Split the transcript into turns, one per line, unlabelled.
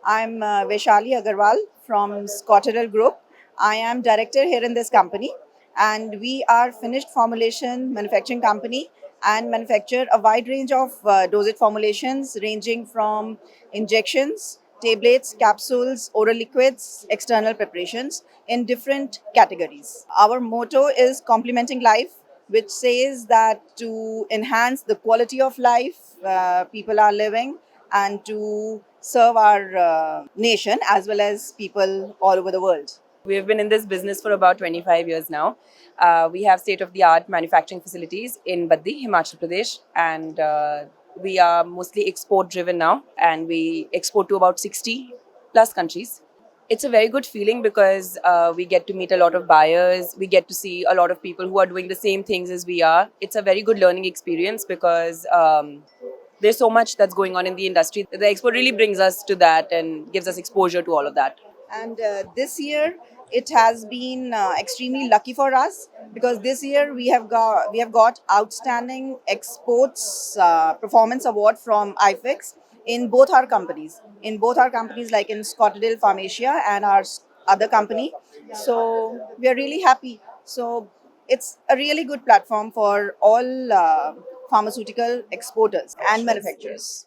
I'm Vaishali Agarwal from Edil Group. I am director here in this company, and we are finished formulation manufacturing company and manufacture a wide range of dosage formulations ranging from injections, tablets, capsules, oral liquids, external preparations in different categories. Our motto is complementing life, which says that to enhance the quality of life people are living and to serve our nation as well as people all over the world.
We have been in this business for about 25 years now. We have state-of-the-art manufacturing facilities in Baddi, Himachal Pradesh, and we are mostly export-driven now, and we export to about 60 plus countries. It's a very good feeling because we get to meet a lot of buyers. We get to see a lot of people who are doing the same things as we are. It's a very good learning experience because there's so much that's going on in the industry. The expo really brings us to that and gives us exposure to all of that.
And this year it has been extremely lucky for us because this year we have got outstanding exports performance award from IPHEX in both our companies. In both our companies, like in Edil Pharmacia and our other company. So we are really happy. So it's a really good platform for all pharmaceutical exporters and manufacturers.